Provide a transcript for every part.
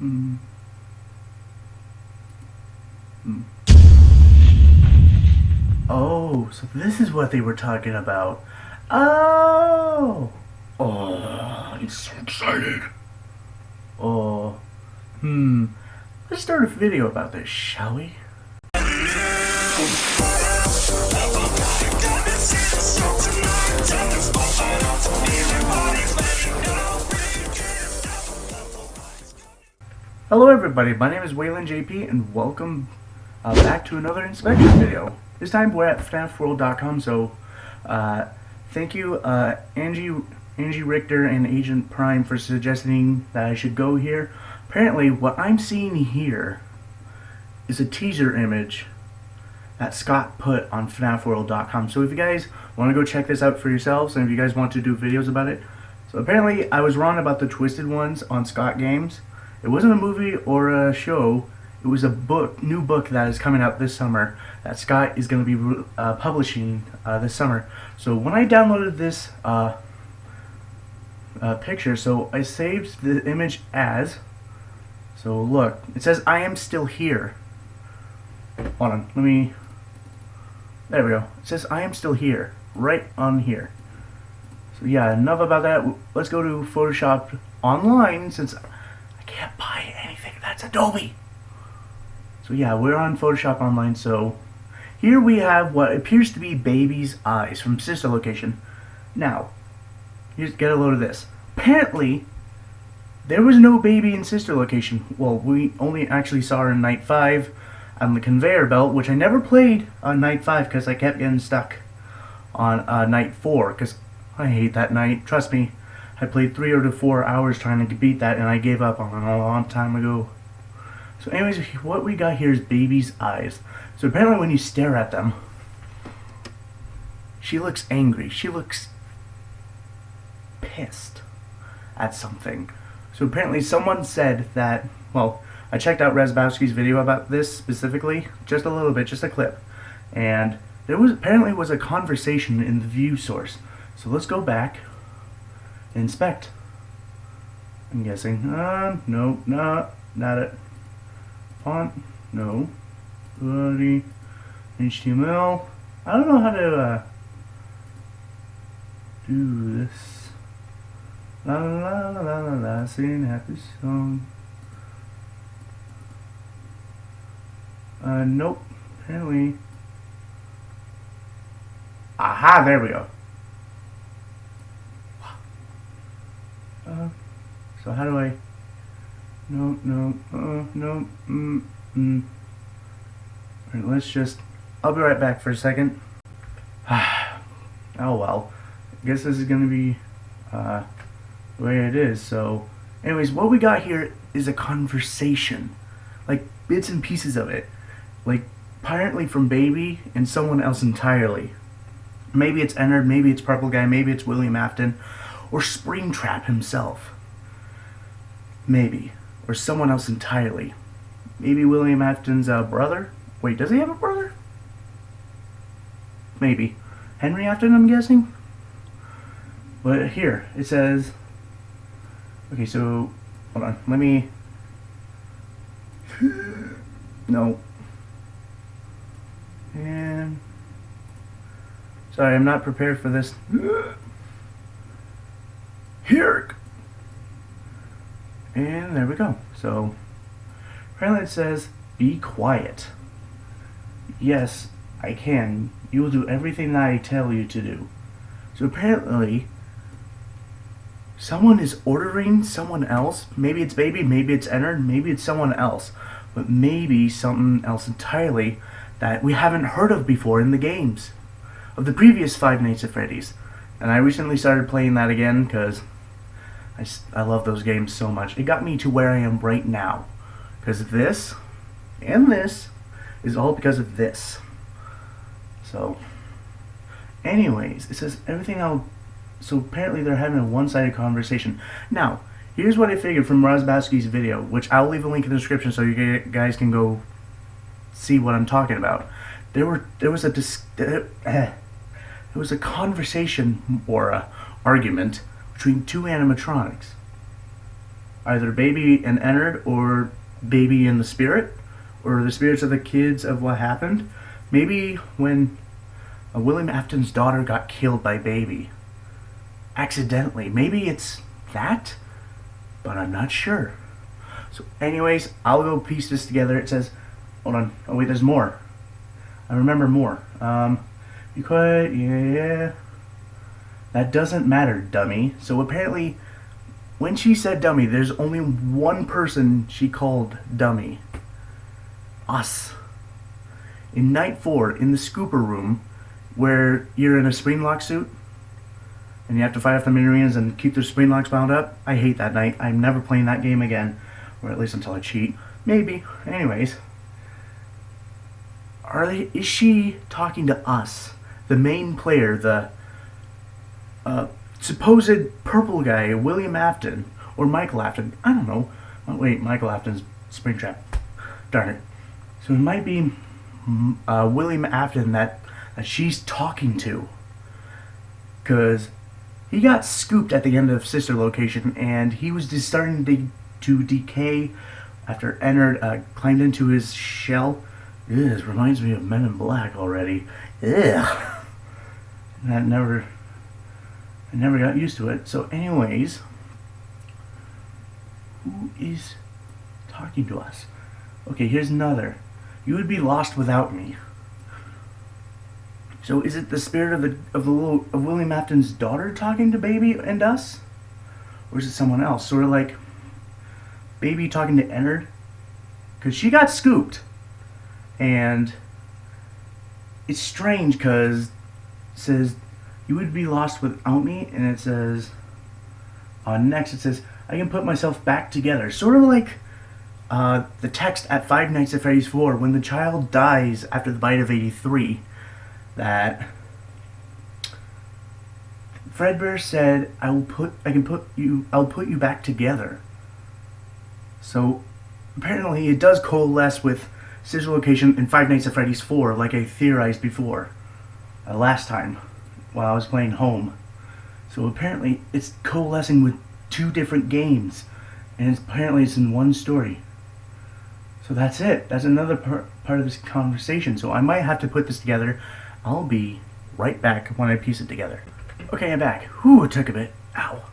Mm. Mm. Oh, so this is what they were talking about. Oh! Oh, I'm so excited. Oh. Let's start a video about this, shall we? Hello everybody, my name is Waylon JP and welcome back to another inspection video. This time we're at FNAFworld.com, so thank you Angie Richter and Agent Prime for suggesting that I should go here. Apparently what I'm seeing here is a teaser image that Scott put on FNAFworld.com. So if you guys want to go check this out for yourselves, and if you guys want to do videos about it. So apparently I was wrong about the Twisted Ones on Scott Games. It wasn't a movie or a show. It was a new book that is coming out this summer that Scott is going to be publishing this summer. So when I downloaded this picture, so I saved the image as, so look, it says I am still here. Hold on, there we go. It says I am still here, right on here. So yeah, enough about that. Let's go to Photoshop Online, since I can't buy anything that's Adobe. So yeah, we're on Photoshop Online. So here we have what appears to be baby's eyes from Sister Location. Now, here's, get a load of this. Apparently, there was no baby in Sister Location. Well, we only actually saw her in Night 5 on the conveyor belt, which I never played on Night 5 because I kept getting stuck on Night 4, because I hate that night. Trust me, I played 3 or 4 hours trying to beat that, and I gave up on it a long time ago. So anyways, what we got here is baby's eyes. So apparently when you stare at them, she looks angry. She looks pissed at something. So apparently someone said that, well, I checked out Razzbowski's video about this specifically, just a little bit, just a clip. And there was apparently was a conversation in the view source. So let's go back and inspect. I'm guessing, no, not it. Font, no. Body, HTML. I don't know how to do this. La la la la la la, sing happy song. Nope. Apparently. Aha, there we go. So how do I? No. Alright, let's just. I'll be right back for a second. Oh well. I guess this is gonna be the way it is. So, anyways, what we got here is a conversation, like bits and pieces of it, like apparently from Baby and someone else entirely. Maybe it's Ennard, maybe it's Purple Guy, maybe it's William Afton, or Springtrap himself. Maybe. Or someone else entirely. Maybe William Afton's brother? Wait, does he have a brother? Maybe. Henry Afton, I'm guessing? But here, it says... Okay, so... Hold on, let me... No. And... Sorry, I'm not prepared for this. Here! And there we go. So, apparently it says, be quiet. Yes, I can. You will do everything that I tell you to do. So apparently, someone is ordering someone else. Maybe it's Baby, maybe it's Ennard, maybe it's someone else. But maybe something else entirely that we haven't heard of before in the games. Of the previous Five Nights at Freddy's. And I recently started playing that again because I love those games so much. It got me to where I am right now. Because this and this is all because of this. So, anyways, it says everything I'll... So apparently they're having a one-sided conversation. Now, here's what I figured from Razzbowski's video, which I'll leave a link in the description so you guys can go see what I'm talking about. There was a conversation or a argument between two animatronics. either baby and Ennard, or baby and the spirit, or the spirits of the kids of what happened. Maybe when William Afton's daughter got killed by baby. Accidentally. Maybe it's that, but I'm not sure. So anyways, I'll go piece this together. It says, hold on, oh wait, there's more. I remember more. You quite, yeah. That doesn't matter, dummy. So apparently, when she said dummy, there's only one person she called dummy. Us. In night 4, in the scooper room, where you're in a spring lock suit, and you have to fight off the minions and keep their spring locks bound up. I hate that night. I'm never playing that game again. Or at least until I cheat. Maybe. Anyways. Is she talking to us? The main player, the supposed purple guy, William Afton, or Michael Afton. I don't know. Oh, wait, Michael Afton's Springtrap. Darn it. So it might be William Afton that she's talking to. Because he got scooped at the end of Sister Location, and he was just starting to decay after Ennard climbed into his shell. Ew, this reminds me of Men in Black already. Ugh. I never got used to it. So anyways, who is talking to us? Okay, here's another. You would be lost without me. So is it the spirit of William Afton's daughter talking to baby and us? Or is it someone else? Sort of like baby talking to Ennard? Because she got scooped. And it's strange because it says, you would be lost without me. And it says, next it says, I can put myself back together. Sort of like the text at Five Nights at Freddy's 4 when the child dies after the bite of 83. That Fredbear said, I'll put you back together. So apparently it does coalesce with Sister Location in Five Nights at Freddy's 4, like I theorized before, last time while I was playing home. So apparently it's coalescing with 2 different games, and apparently it's in one story. So that's it. That's another part of this conversation. So I might have to put this together. I'll be right back when I piece it together. Okay, I'm back. Whew, it took a bit. Ow.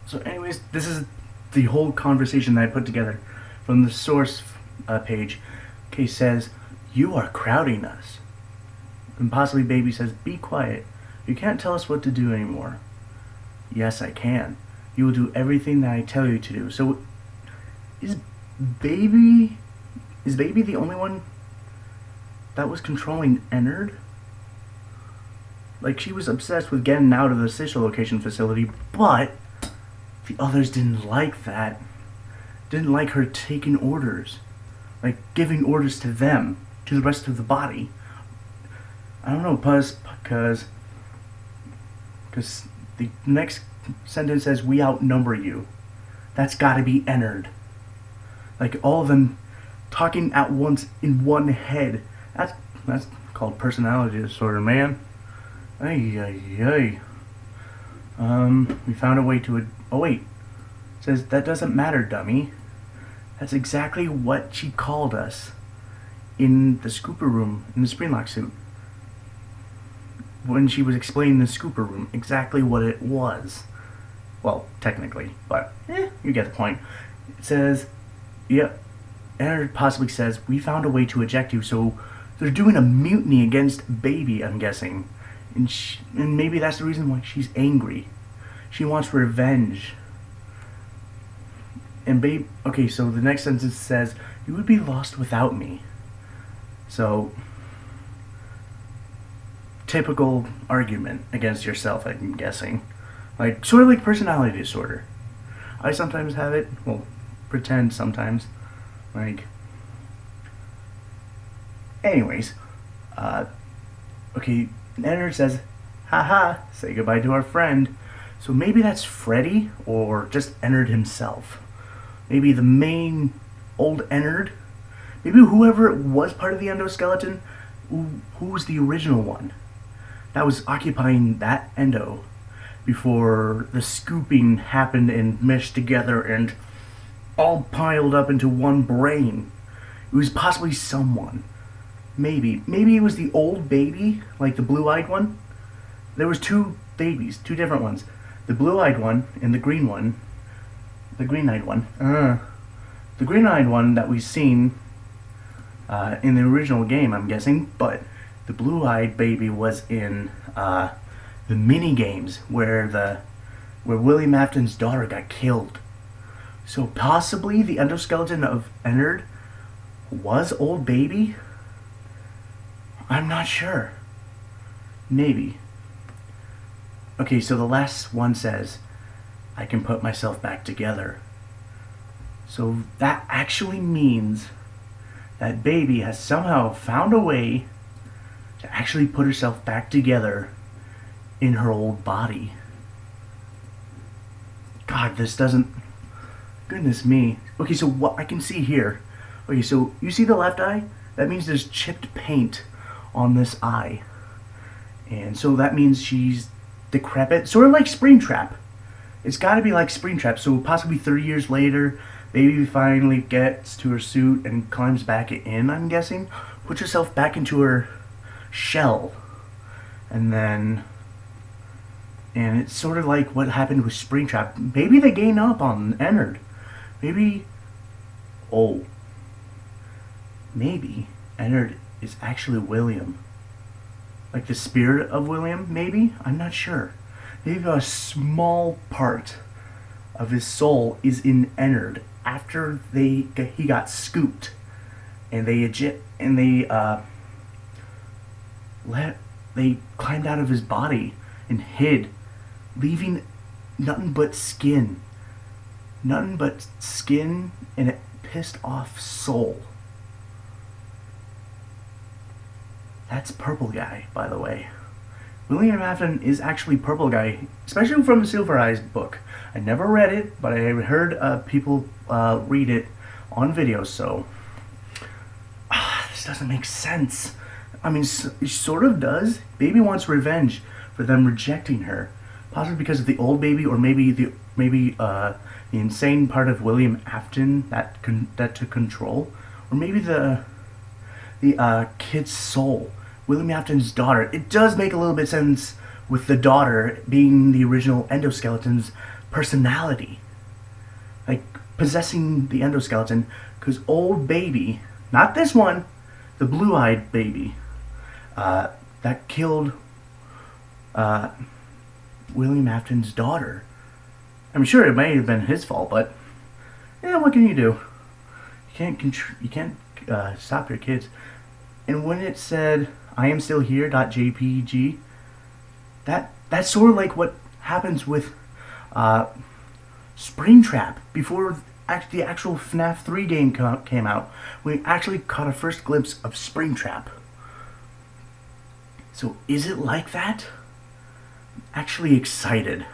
So anyways, this is the whole conversation that I put together from the source page. Okay, says, you are crowding us. And possibly baby says, be quiet. You can't tell us what to do anymore. Yes, I can. You will do everything that I tell you to do. So, is baby the only one that was controlling Ennard? Like, she was obsessed with getting out of the Sister Location facility, but the others didn't like that. Didn't like her taking orders. Like, giving orders to them, to the rest of the body. I don't know, because the next sentence says, we outnumber you. That's gotta be Ennard. Like, all of them talking at once in one head. That's called personality disorder, man. Ay, ay, ay. We found a way to... Oh, wait. It says, that doesn't matter, dummy. That's exactly what she called us in the scooper room, in the springlock suit. When she was explaining the scooper room, exactly what it was. Well, technically, but you get the point. It says, yeah, Ennard possibly says, we found a way to eject you, so they're doing a mutiny against baby, I'm guessing. And maybe that's the reason why she's angry. She wants revenge. And babe, okay, so the next sentence says, you would be lost without me. So, typical argument against yourself, I'm guessing. Like, sort of like personality disorder. I sometimes have it, well, pretend sometimes. Like, anyways, okay, Ennard says, haha, say goodbye to our friend. So maybe that's Freddy, or just Ennard himself. Maybe the main old Ennard. Maybe whoever was part of the endoskeleton, who was the original one that was occupying that endo. before the scooping happened and meshed together and all piled up into one brain. It was possibly someone. Maybe it was the old baby, like the blue-eyed one. There was two babies, two different ones. The blue-eyed one and the green one. The green-eyed one. The green-eyed one that we've seen in the original game, I'm guessing, but the blue-eyed baby was in the mini games where William Afton's daughter got killed. So possibly the endoskeleton of Ennard was old baby? I'm not sure. Maybe. Okay, so the last one says, I can put myself back together. So that actually means that baby has somehow found a way to actually put herself back together in her old body. God, this doesn't... Goodness me. Okay, so what I can see here... Okay, so you see the left eye? That means there's chipped paint on this eye. And so that means she's decrepit. Sort of like Springtrap. It's got to be like Springtrap. So possibly 30 years later, baby finally gets to her suit and climbs back in, I'm guessing. Puts herself back into her shell. And then... And it's sort of like what happened with Springtrap. Maybe they gain up on Ennard. Maybe... Oh. Maybe Ennard is actually William. Like the spirit of William, maybe? I'm not sure. Maybe a small part of his soul is in Ennard after he got scooped. And they climbed out of his body and hid, leaving nothing but skin. Nothing but skin and a pissed off soul. That's Purple Guy, by the way. William Afton is actually Purple Guy, especially from the Silver Eyes book. I never read it, but I heard people read it on video, so... this doesn't make sense. I mean, it sort of does. Baby wants revenge for them rejecting her. Possibly because of the old baby, or maybe the insane part of William Afton that took control. Or maybe the kid's soul. William Afton's daughter. It does make a little bit of sense with the daughter being the original endoskeleton's personality. Like, possessing the endoskeleton, because old baby, not this one, the blue-eyed baby, that killed William Afton's daughter. I'm sure it may have been his fault, but yeah, what can you do? You can't stop your kids. And when it said "I am still here" .jpg, that's sort of like what happens with Springtrap before the actual FNAF 3 game came out. We actually caught a first glimpse of Springtrap. So is it like that? I'm actually excited.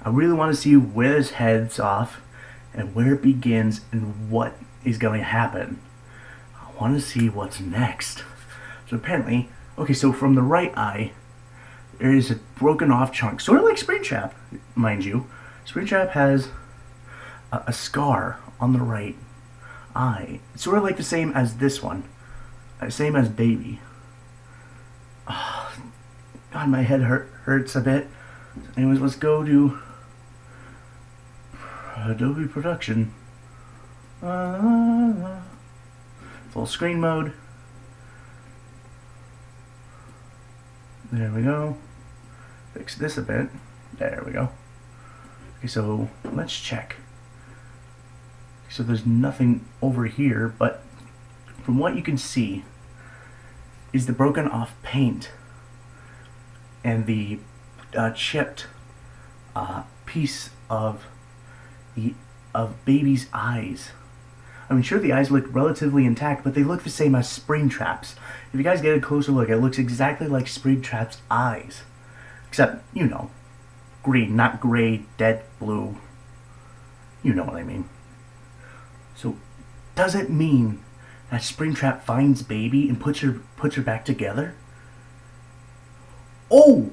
I really want to see where his head's off and where it begins and what is going to happen. I want to see what's next. So apparently, okay, so from the right eye, there is a broken off chunk, sort of like Springtrap, mind you. Springtrap has a scar on the right eye. It's sort of like the same as this one, same as baby. Oh, God, my head hurts a bit. Anyways, let's go to Adobe Production. Full screen mode. There we go. Fix this a bit. There we go. Okay, so let's check. So there's nothing over here, but from what you can see is the broken off paint and the chipped piece of baby's eyes. I mean, sure, the eyes look relatively intact, but they look the same as Springtrap's. If you guys get a closer look, it looks exactly like Springtrap's eyes. Except, you know, green, not gray, dead blue. You know what I mean. So, does it mean that Springtrap finds baby and puts her back together? Oh!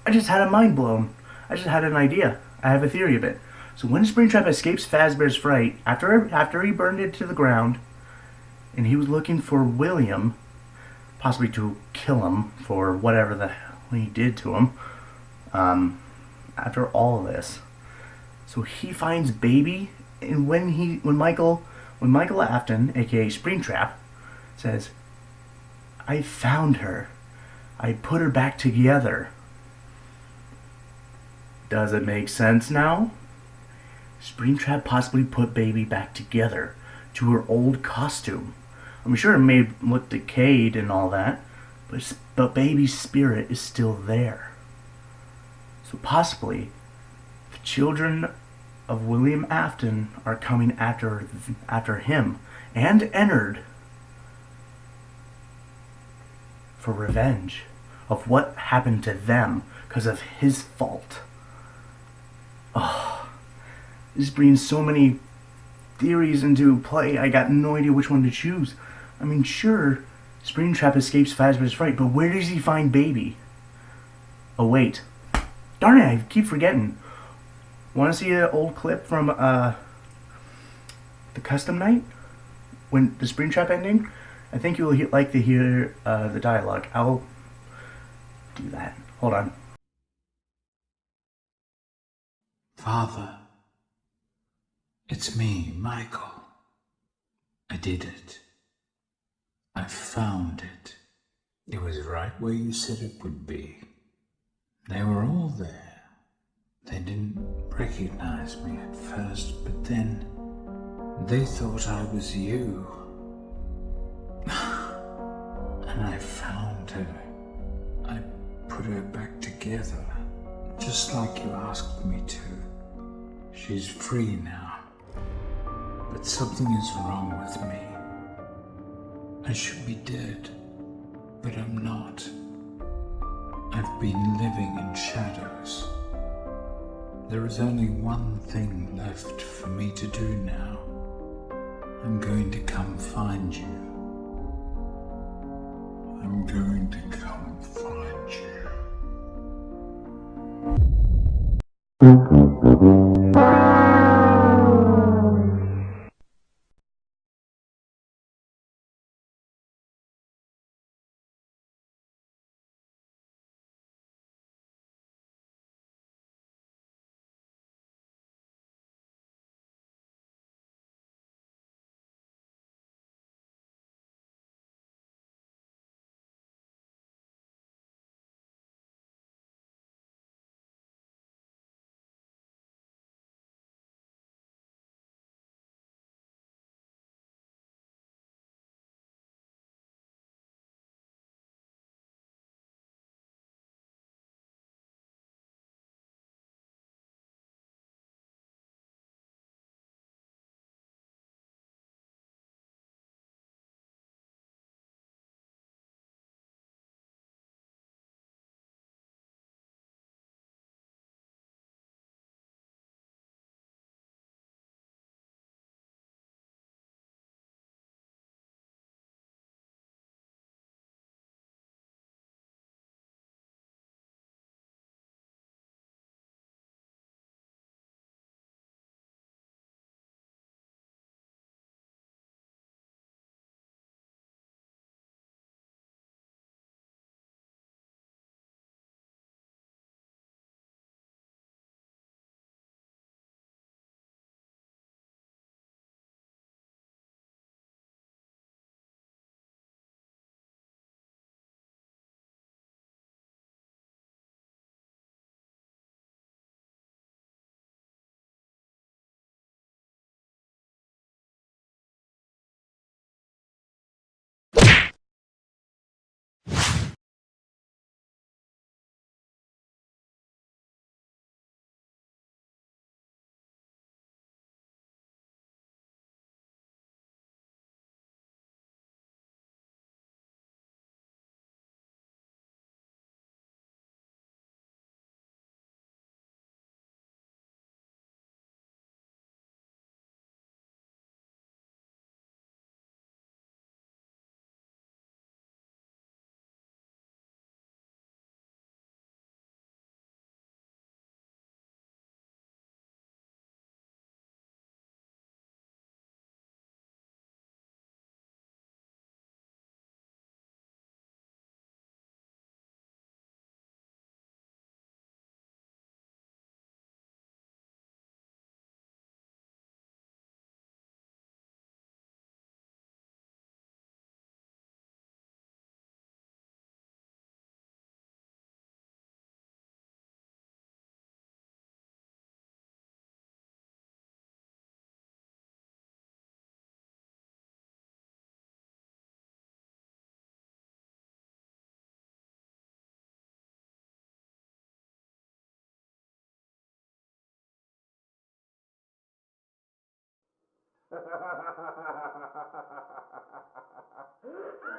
I just had a mind blown. I just had an idea. I have a theory of it. So when Springtrap escapes Fazbear's Fright, after he burned it to the ground, and he was looking for William, possibly to kill him for whatever the hell he did to him, after all of this. So he finds Baby, and when Michael Afton, aka Springtrap, says, "I found her. I put her back together." Does it make sense now? Springtrap possibly put Baby back together to her old costume. I'm sure it may look decayed and all that, but Baby's spirit is still there. So possibly, the children of William Afton are coming after him and Ennard for revenge of what happened to them because of his fault. Oh, this brings so many theories into play. I got no idea which one to choose. I mean, sure, Springtrap escapes Fazbear's Fright, but where does he find Baby? Oh, wait. Darn it, I keep forgetting. Want to see an old clip from the custom night? When the Springtrap ending? I think you will like to hear the dialogue. I'll do that. Hold on. Father, it's me, Michael. I did it. I found it. It was right where you said it would be. They were all there. They didn't recognize me at first, but then they thought I was you. And I found her. I put her back together, just like you asked me to. She's free now. But something is wrong with me. I should be dead, but I'm not. I've been living in shadows. There is only one thing left for me to do now. I'm going to come find you. I'm going to come find you.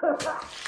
Ha